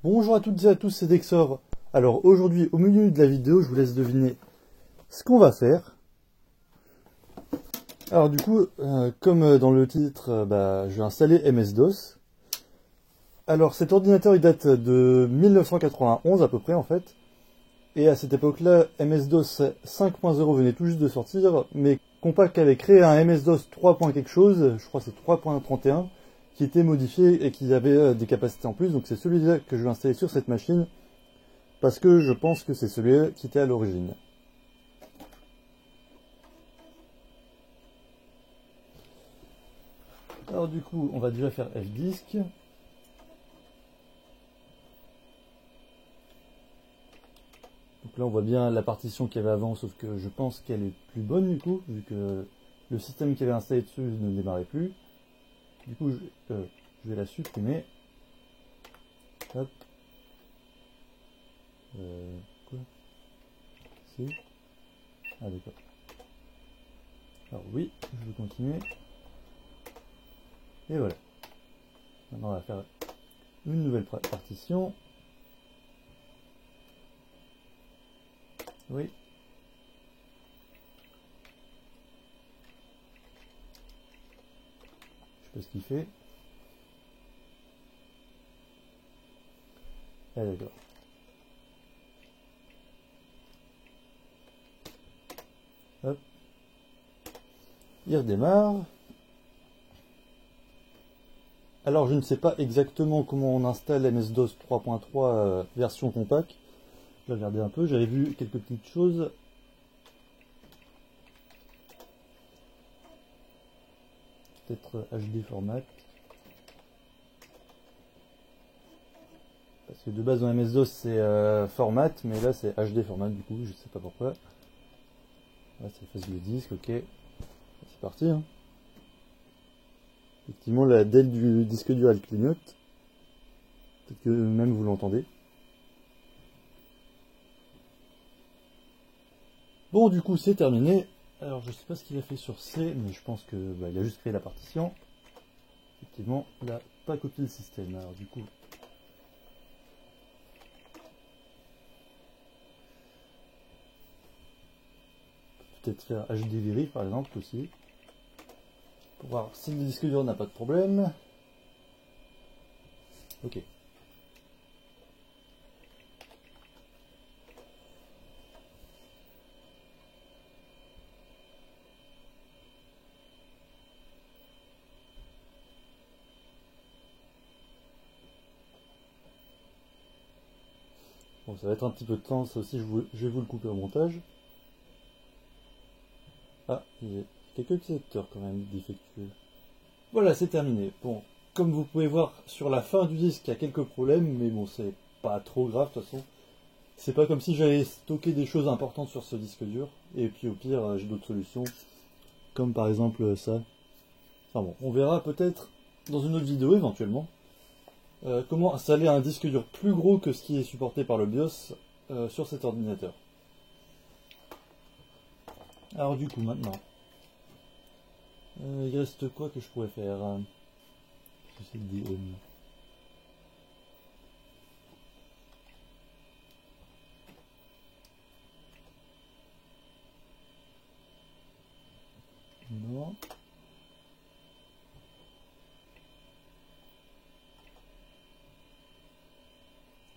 Bonjour à toutes et à tous, c'est Dexor. Alors aujourd'hui, au milieu de la vidéo, je vous laisse deviner ce qu'on va faire. Alors du coup, comme dans le titre, je vais installer MS-DOS. Alors cet ordinateur, il date de 1991 à peu près en fait. Et à cette époque-là, MS-DOS 5.0 venait tout juste de sortir, mais Compaq avait créé un MS-DOS 3. quelque chose, je crois que c'est 3.31, qui était modifié et qui avait des capacités en plus. Donc c'est celui-là que je vais installer sur cette machine. Parce que je pense que c'est celui-là qui était à l'origine. Alors du coup, on va déjà faire F-Disk. Donc là, on voit bien la partition qu'il y avait avant, sauf que je pense qu'elle est plus bonne du coup, vu que le système qui avait installé dessus ne démarrait plus. Du coup, je vais la supprimer. Hop. Quoi? Si. Ah d'accord. Alors oui, je vais continuer. Et voilà. Maintenant, on va faire une nouvelle partition. Oui. Je sais pas ce qu'il fait. Ah d'accord. Hop. Il redémarre. Alors je ne sais pas exactement comment on installe MS-DOS 3.3 version Compaq. Je vais regarder un peu, j'avais vu quelques petites choses. Peut-être HD format. Parce que de base dans MS-DOS c'est format, mais là c'est HD format du coup, je sais pas pourquoi. Là ça efface le disque, ok. C'est parti. Hein. Effectivement la DEL du disque dur elle clignote. Peut-être que même vous l'entendez. Bon du coup c'est terminé. Alors je sais pas ce qu'il a fait sur C, mais je pense que il a juste créé la partition. Effectivement, il n'a pas copié le système. Alors du coup, peut-être faire HD Verif par exemple aussi. Pour voir si le disque dur n'a pas de problème. Ok. Bon, ça va être un petit peu de temps, ça aussi je vais vous le couper au montage. Ah, il y a quelques secteurs quand même défectueux. Voilà, c'est terminé. Bon, comme vous pouvez voir sur la fin du disque, il y a quelques problèmes, mais bon, c'est pas trop grave de toute façon. C'est pas comme si j'avais stocké des choses importantes sur ce disque dur, et puis au pire, j'ai d'autres solutions, comme par exemple ça. Enfin bon, on verra peut-être dans une autre vidéo éventuellement. Comment installer un disque dur plus gros que ce qui est supporté par le BIOS sur cet ordinateur. Alors du coup maintenant, il reste quoi que je pourrais faire? C'est des non.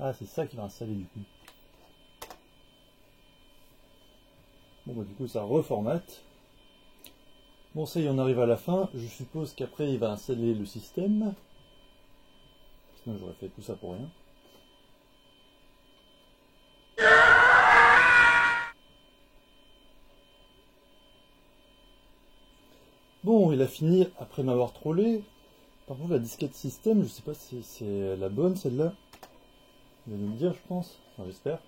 Ah c'est ça qui va installer du coup. Bon bah du coup ça reformate. Bon ça y est, on arrive à la fin. Je suppose qu'après il va installer le système. Sinon j'aurais fait tout ça pour rien. Bon, il a fini après m'avoir trollé. Par contre la disquette système, je sais pas si c'est la bonne celle-là. Il va nous le dire je pense. Enfin, j'espère.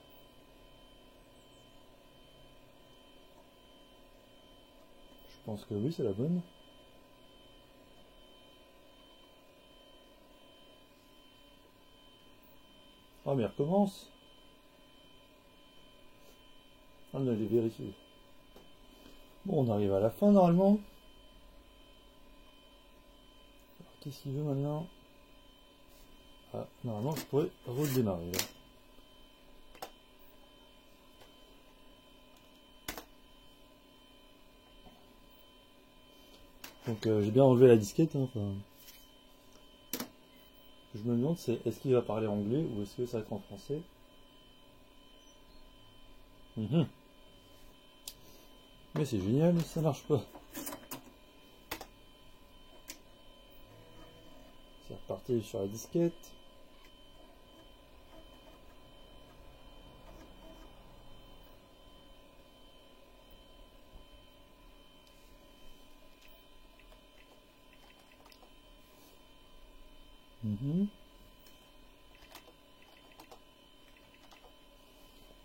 Je pense que oui c'est la bonne. Ah mais il recommence. Ah non, j'ai vérifié. Bon, on arrive à la fin normalement. Qu'est-ce qu'il veut maintenant? Ah, normalement, je pourrais redémarrer là. Donc j'ai bien enlevé la disquette. Hein, enfin. Je me demande c'est est-ce qu'il va parler anglais ou est-ce que ça va être en français. Mais c'est génial, ça marche pas. C'est reparti sur la disquette.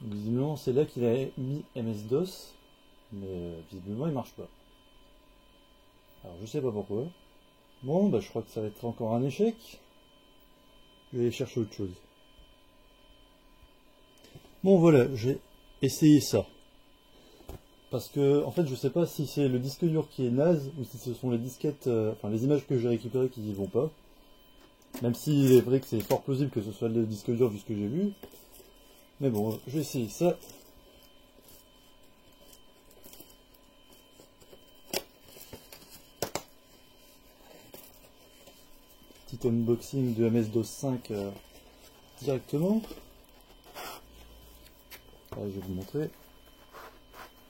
Visiblement, c'est là qu'il a mis MS-DOS, mais visiblement, il marche pas. Alors, je sais pas pourquoi. Bon, bah, je crois que ça va être encore un échec. Je vais aller chercher autre chose. Bon, voilà, j'ai essayé ça. Parce que, en fait, je sais pas si c'est le disque dur qui est naze ou si ce sont les disquettes, enfin, les images que j'ai récupérées qui y vont pas. Même s'il est vrai que c'est fort plausible que ce soit le disque dur vu ce que j'ai vu. Mais bon, je vais essayer ça. Petit unboxing de MS-DOS 5 directement. Allez, je vais vous montrer.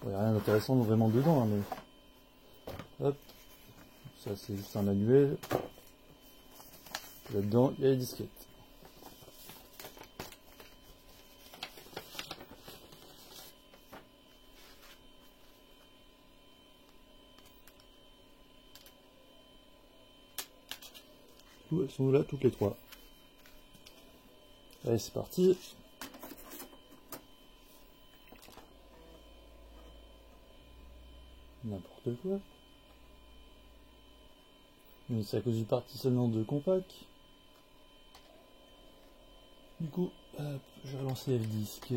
Il n'y a rien d'intéressant vraiment dedans, hein, mais... Hop. Ça, c'est juste un manuel. Là-dedans, il y a les disquettes. Elles sont là, toutes les trois. Allez, c'est parti. N'importe quoi. Mais c'est à cause du partitionnement de compact. Du coup, hop, je vais relancer F-Disque.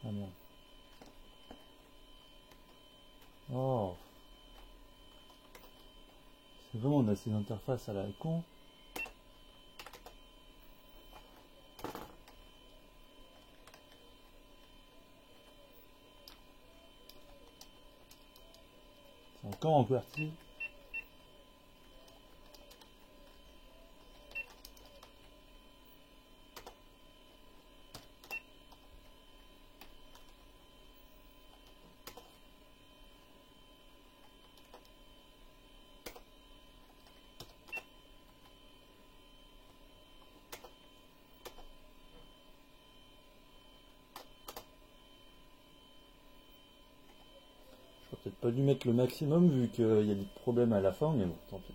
Ah merde. Oh. C'est vraiment, on a ces interfaces à la con. C'est encore en QWERTY. J'aurais peut-être pas dû mettre le maximum vu qu'il y a des problèmes à la fin, mais bon, tant pis.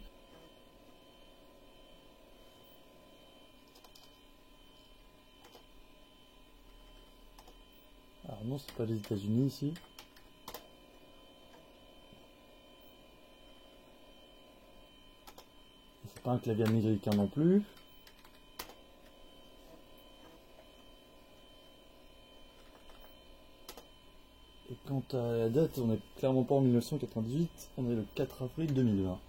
Alors non, c'est pas les États-Unis ici. C'est pas un clavier américain non plus. Et quant à la date, on n'est clairement pas en 1998, on est le 4 avril 2020.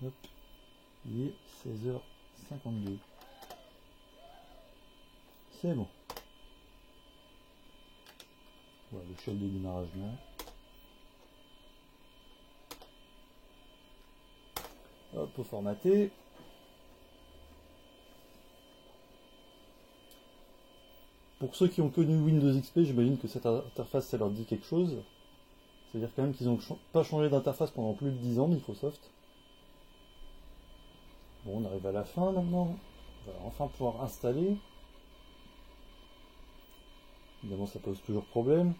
Hop, il est 16h52. C'est bon. Voilà, le shell de démarrage là. Hop, faut formater. Pour ceux qui ont connu Windows XP, j'imagine que cette interface, ça leur dit quelque chose. C'est-à-dire quand même qu'ils n'ont pas changé d'interface pendant plus de 10 ans, Microsoft. Bon, on arrive à la fin maintenant. On va enfin pouvoir installer. Évidemment, ça pose toujours problème.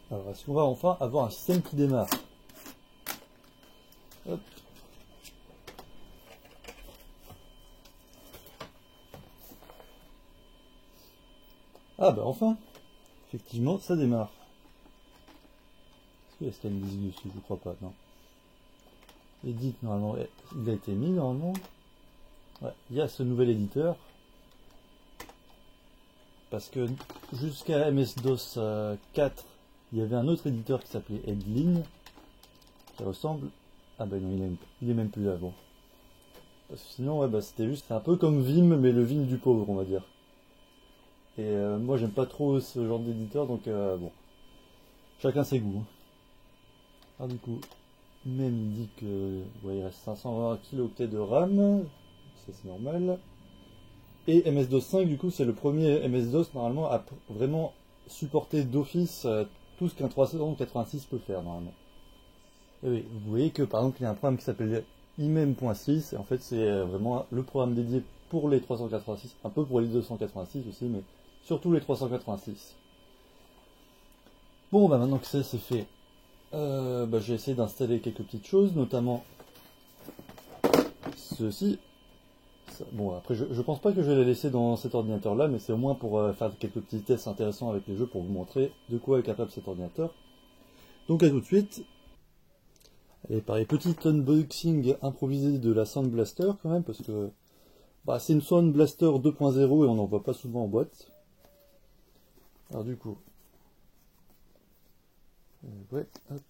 Alors, est-ce qu'on va enfin avoir un système qui démarre? Hop. Ah bah enfin, effectivement, ça démarre. Est-ce qu'il y a scan disque dessus? Je crois pas, non. Edit, normalement, il a été mis, normalement. Ouais, il y a ce nouvel éditeur. Parce que jusqu'à MS-DOS 4, il y avait un autre éditeur qui s'appelait Edlin, qui ressemble... Ah bah non, il est même plus là, bon. Parce que sinon, ouais, bah, c'était juste un peu comme Vim, mais le Vim du pauvre, on va dire. Et moi, j'aime pas trop ce genre d'éditeur, donc bon. Chacun ses goûts. Alors du coup, même il dit que ouais, il reste 520 kilooctets de RAM, ça c'est normal. Et MS-DOS 5, du coup, c'est le premier MS-DOS normalement à vraiment supporter d'office tout ce qu'un 386 peut faire normalement. Et oui, vous voyez que par exemple, il y a un programme qui s'appelle imem.6, et en fait, c'est vraiment le programme dédié pour les 386, un peu pour les 286 aussi, mais surtout les 386. Bon, bah maintenant que ça c'est fait, bah, j'ai essayé d'installer quelques petites choses, notamment ceci. Bon, après, je pense pas que je vais les laisser dans cet ordinateur-là, mais c'est au moins pour faire quelques petits tests intéressants avec les jeux pour vous montrer de quoi est capable cet ordinateur. Donc à tout de suite. Allez, pareil, petit unboxing improvisé de la Sound Blaster quand même, parce que bah, c'est une Sound Blaster 2.0 et on n'en voit pas souvent en boîte. Alors du coup, ouais, hop.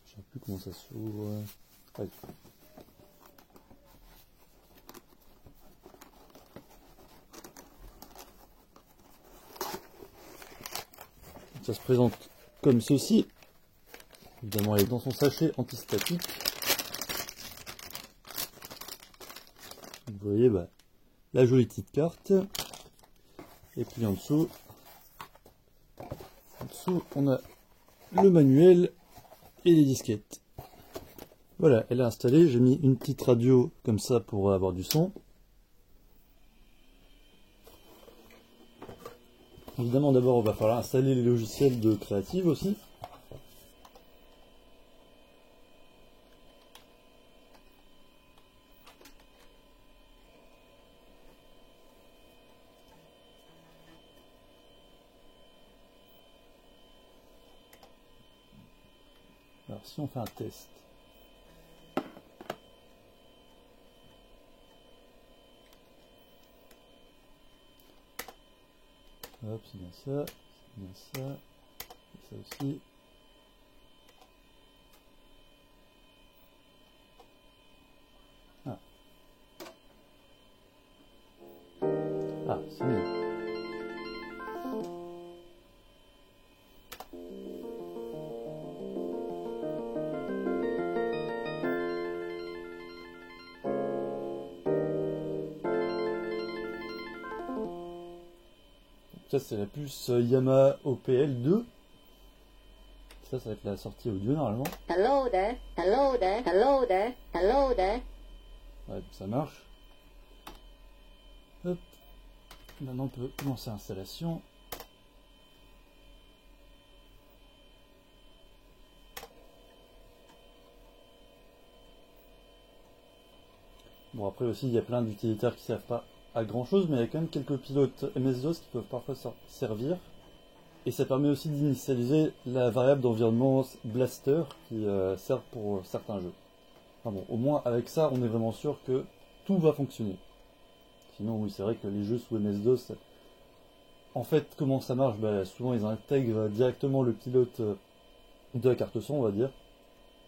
Je sais plus comment ça s'ouvre. Ouais. Ça se présente comme ceci. Évidemment, elle est dans son sachet antistatique. Vous voyez bah, la jolie petite carte. Et puis en dessous, on a le manuel et les disquettes. Voilà, elle est installée. J'ai mis une petite radio comme ça pour avoir du son. Évidemment, d'abord, on va falloir installer les logiciels de Creative aussi. Alors, si on fait un test. Hop, c'est bien ça, c'est bien ça, et ça aussi. Ah, ah c'est mieux. Ça, c'est la puce Yamaha OPL2. Ça va être la sortie audio normalement. Hello there, hello there, hello there, hello there. Ouais, ça marche. Hop. Maintenant, on peut lancer l'installation. Bon, après aussi, il y a plein d'utilisateurs qui ne servent pas à grand chose, mais il y a quand même quelques pilotes MS-DOS qui peuvent parfois servir. Et ça permet aussi d'initialiser la variable d'environnement Blaster qui sert pour certains jeux. Enfin bon, au moins avec ça, on est vraiment sûr que tout va fonctionner. Sinon, oui, c'est vrai que les jeux sous MS-DOS, en fait, comment ça marche? Bah, souvent, ils intègrent directement le pilote de la carte son, on va dire.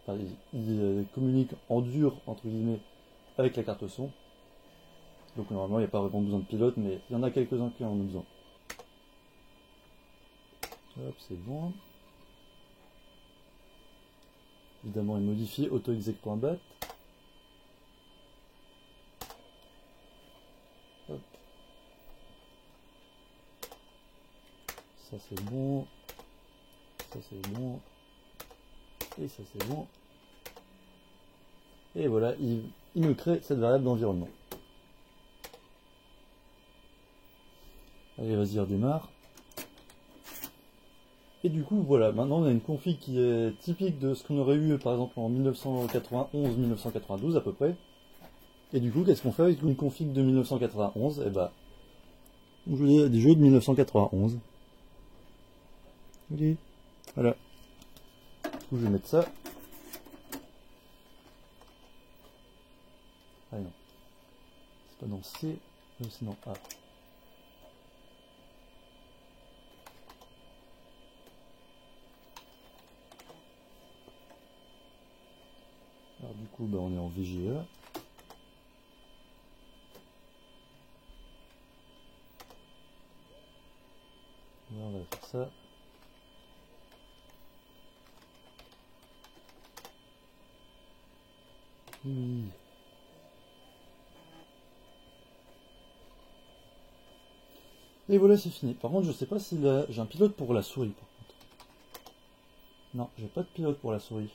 Enfin, ils communiquent en dur, entre guillemets, avec la carte son. Donc normalement, il n'y a pas vraiment besoin de pilote, mais il y en a quelques-uns qui en ont besoin. Hop, c'est bon. Évidemment, il modifie autoexec.bat. Hop. Ça c'est bon. Ça c'est bon. Et ça c'est bon. Et voilà, il me crée cette variable d'environnement. Allez, vas-y, redémarre. Et du coup, voilà, maintenant on a une config qui est typique de ce qu'on aurait eu par exemple en 1991-1992 à peu près. Et du coup, qu'est-ce qu'on fait avec une config de 1991? Eh bah, on joue à des jeux de 1991. Allez, voilà. Du coup, je vais mettre ça. Ah non. C'est pas dans C, c'est dans A. Alors du coup, bah, on est en VGA. Là, on va faire ça. Oui. Et voilà, c'est fini. Par contre, je sais pas si là, j'ai un pilote pour la souris. Par contre. Non, j'ai pas de pilote pour la souris.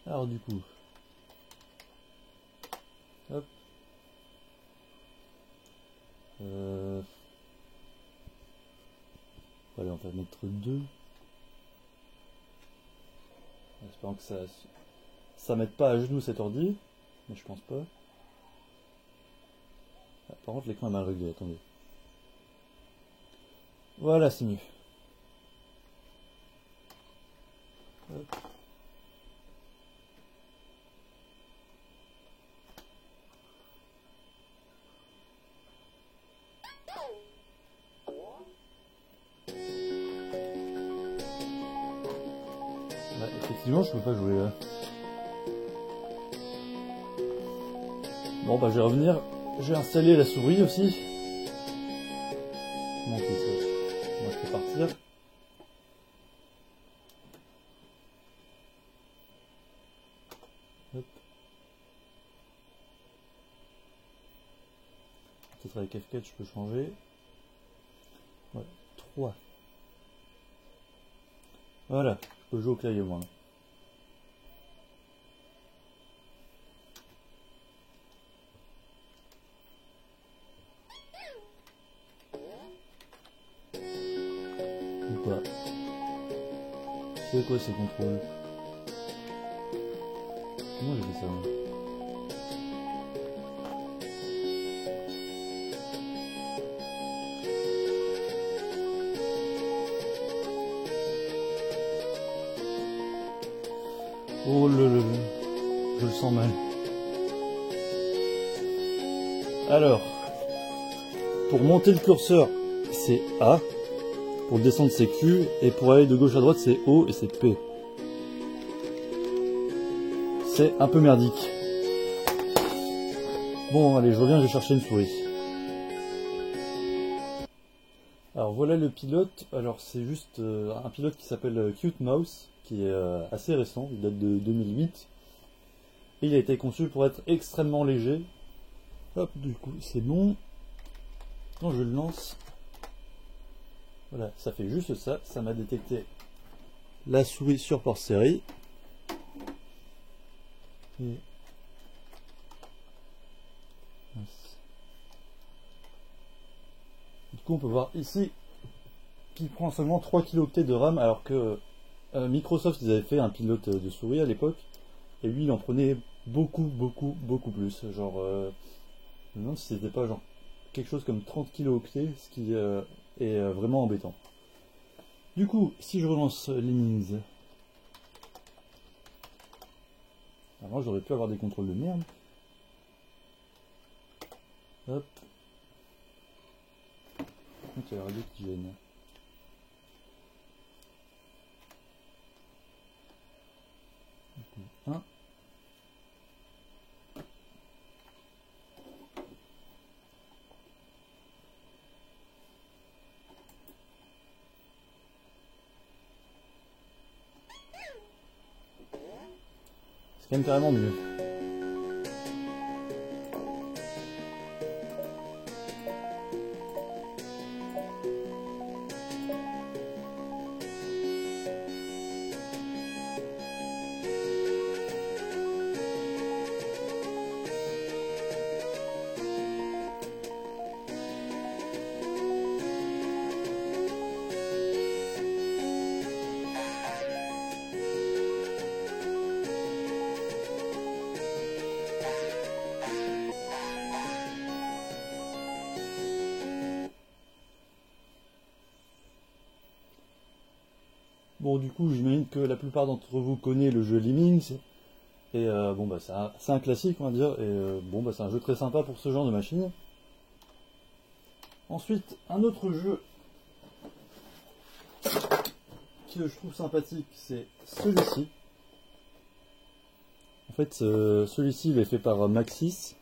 Alors du coup, hop. Allez, on va mettre 2. En espérant que ça mette pas à genoux cet ordi, mais je pense pas. Ah, par contre, l'écran est mal réglé, attendez. Voilà, c'est mieux. Hop. Bah, effectivement, je peux pas jouer là. Bon, bah, je vais revenir. J'ai installé la souris aussi. Comment on fait ça? Moi, je peux partir. Hop. Peut-être avec F4, je peux changer. Ouais, 3. Voilà, je peux jouer au clavier moi. Ou pas. C'est quoi ces contrôles? Comment j'ai fait ça moi? Oh là là là, je le sens mal. Alors, pour monter le curseur, c'est A. Pour descendre, c'est Q. Et pour aller de gauche à droite, c'est O et c'est P. C'est un peu merdique. Bon, allez, je reviens, je vais chercher une souris. Alors voilà le pilote. Alors c'est juste un pilote qui s'appelle Cute Mouse, qui est assez récent, il date de 2008. Et il a été conçu pour être extrêmement léger. Hop, du coup, c'est bon. Quand je le lance, voilà, ça fait juste ça. Ça m'a détecté la souris sur port série. Et... du coup, on peut voir ici qu'il prend seulement 3 kilooctets de RAM, alors que Microsoft, ils avaient fait un pilote de souris à l'époque. Et lui, il en prenait beaucoup plus. Genre, je me demande si c'était pas genre quelque chose comme 30 kilooctets, ce qui est vraiment embêtant. Du coup, si je relance Lemmings, avant j'aurais pu avoir des contrôles de merde. Hop. Donc il y a la radio qui gêne. Un. C'est quand même carrément mieux. Bon, du coup, j'imagine que la plupart d'entre vous connaissent le jeu Lemmings. Et bon, bah, c'est un classique, on va dire. Et bon, bah, c'est un jeu très sympa pour ce genre de machine. Ensuite, un autre jeu que je trouve sympathique, c'est celui-ci. En fait, celui-ci, il est fait par Maxis.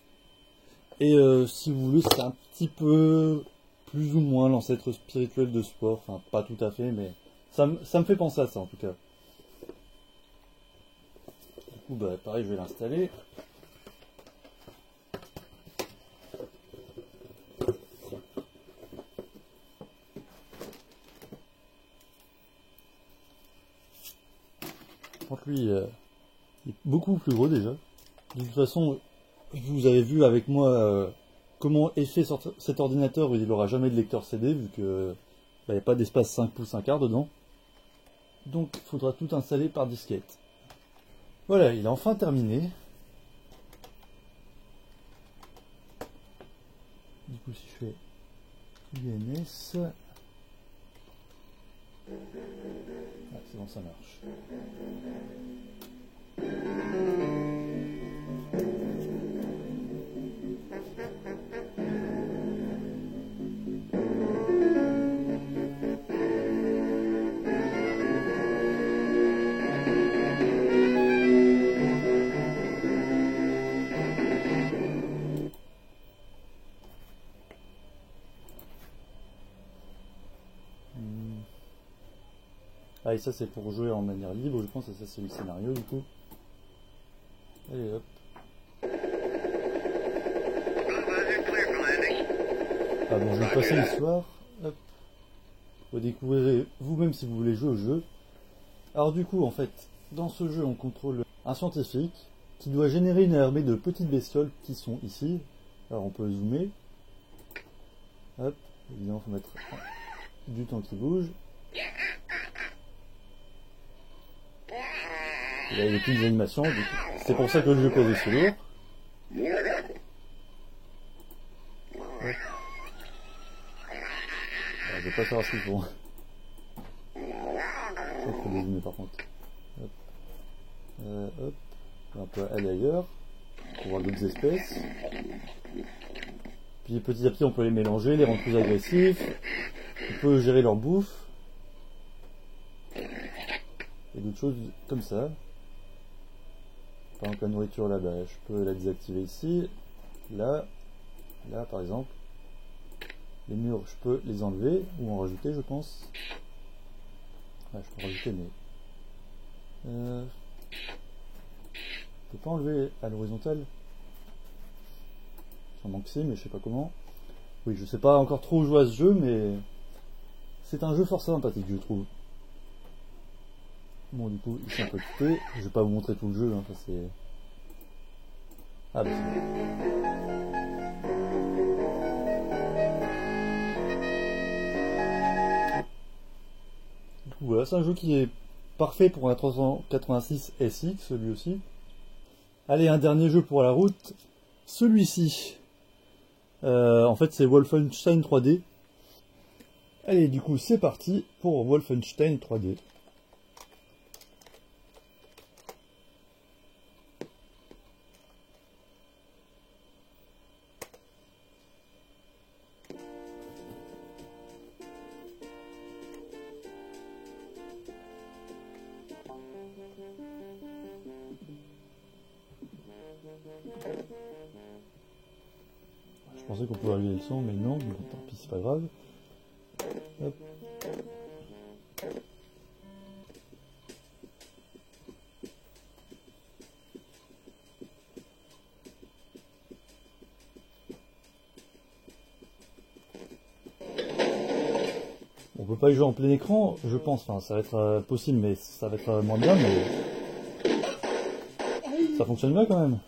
Et si vous voulez, c'est un petit peu plus ou moins l'ancêtre spirituel de Spore. Enfin, pas tout à fait, mais ça me fait penser à ça, en tout cas. Du coup, bah, pareil, je vais l'installer. Donc lui, il est beaucoup plus gros déjà. De toute façon, vous avez vu avec moi comment est fait cet ordinateur. Il n'aura jamais de lecteur CD vu que il n'y a pas d'espace 5 pouces 1 quart dedans. Donc il faudra tout installer par disquette. Voilà, il est enfin terminé. Du coup, si je fais INS... Ah, c'est bon, ça marche. Ah, et ça c'est pour jouer en manière libre, je pense, et ça c'est le scénario du coup. Allez hop. Ah bon, je vais passer l'histoire. Hop. Vous découvrirez vous-même si vous voulez jouer au jeu. Alors du coup, en fait, dans ce jeu, on contrôle un scientifique qui doit générer une armée de petites bestioles qui sont ici. Alors on peut zoomer. Hop, évidemment, il faut mettre du temps qui bouge. Il y a des petites animations, c'est pour ça que le jeu pèse aussi lourd. Alors, je vais pas savoir ce qu'ils font. Il faut dézoomer par contre. Hop. Hop. On peut aller ailleurs pour voir d'autres espèces. Puis petit à petit on peut les mélanger, les rendre plus agressifs. On peut gérer leur bouffe. Et d'autres choses comme ça. Par exemple la nourriture là, bah, je peux la désactiver ici. Là par exemple. Les murs, je peux les enlever ou en rajouter, je pense. Ah, je peux rajouter, mais... je peux pas enlever à l'horizontale. J'en manque si, mais je sais pas comment. Oui, je sais pas encore trop jouer à ce jeu, mais... c'est un jeu fort sympathique, je trouve. Bon, du coup, ici un peu quitté. Je vais pas vous montrer tout le jeu, hein, ça c'est... Ah bah c'est bon. Voilà, c'est un jeu qui est parfait pour un 386 SX, lui aussi. Allez, un dernier jeu pour la route. Celui-ci. En fait, c'est Wolfenstein 3D. Allez, du coup, c'est parti pour Wolfenstein 3D. Je pensais qu'on pouvait régler le son, mais non, bon, tant pis, c'est pas grave. Hop. On peut pas y jouer en plein écran, je pense, enfin ça va être possible, mais ça va être moins bien, mais ça fonctionne bien quand même.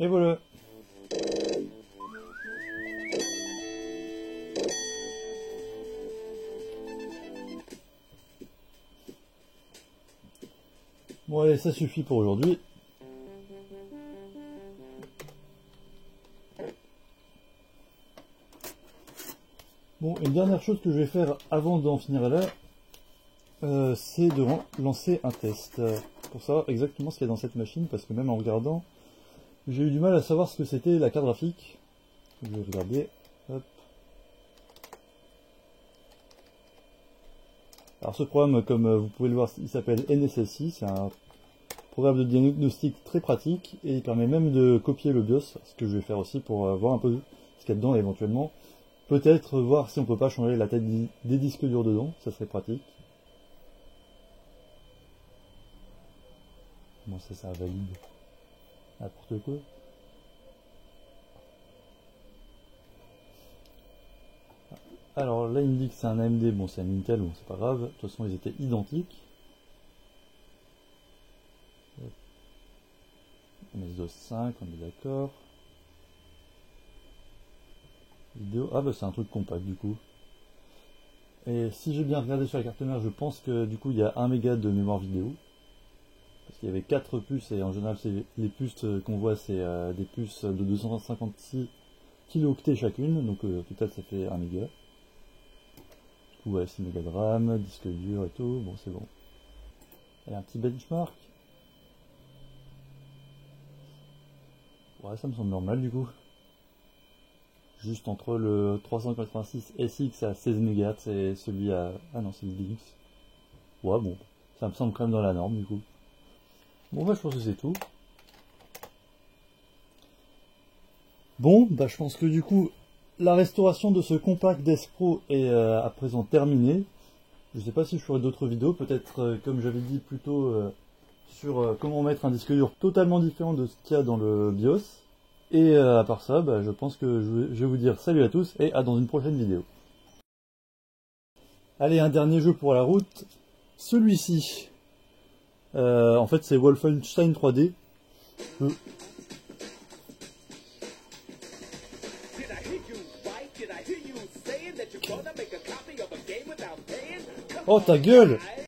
voilà. Bon allez, ça suffit pour aujourd'hui. Bon, une dernière chose que je vais faire avant d'en finir là, c'est de lancer un test. Pour savoir exactement ce qu'il y a dans cette machine, parce que même en regardant, j'ai eu du mal à savoir ce que c'était la carte graphique. Je vais regarder. Hop. Alors ce programme, comme vous pouvez le voir, il s'appelle NSSI, c'est un programme de diagnostic très pratique et il permet même de copier le BIOS, ce que je vais faire aussi pour voir un peu ce qu'il y a dedans et éventuellement peut-être voir si on peut pas changer la taille des disques durs dedans, ça serait pratique. Bon ça valide n'importe quoi. Alors là il me dit que c'est un AMD, bon c'est un Intel, bon c'est pas grave, de toute façon ils étaient identiques. MS-DOS 5, on est d'accord. Vidéo, ah bah c'est un truc compact du coup. Et si j'ai bien regardé sur la carte mère, je pense que du coup il y a 1 méga de mémoire vidéo. Parce qu'il y avait 4 puces et en général les puces qu'on voit c'est des puces de 256 kilooctets chacune, donc au total ça fait 1 méga. Du coup ouais, 6 mégas de RAM, disque dur et tout, bon c'est bon. Et un petit benchmark. Ouais ça me semble normal du coup. Juste entre le 386 SX à 16 MHz et celui à... Ah non c'est le DX. Ouais bon, ça me semble quand même dans la norme du coup. Bon bah je pense que c'est tout. Bon bah je pense que du coup la restauration de ce compact Despro est à présent terminée. Je sais pas si je ferai d'autres vidéos, peut-être comme j'avais dit plus tôt sur comment mettre un disque dur totalement différent de ce qu'il y a dans le BIOS. Et à part ça, bah, je pense que je vais vous dire salut à tous et à dans une prochaine vidéo. Allez, un dernier jeu pour la route. Celui-ci. En fait, c'est Wolfenstein 3D. Oh ta gueule!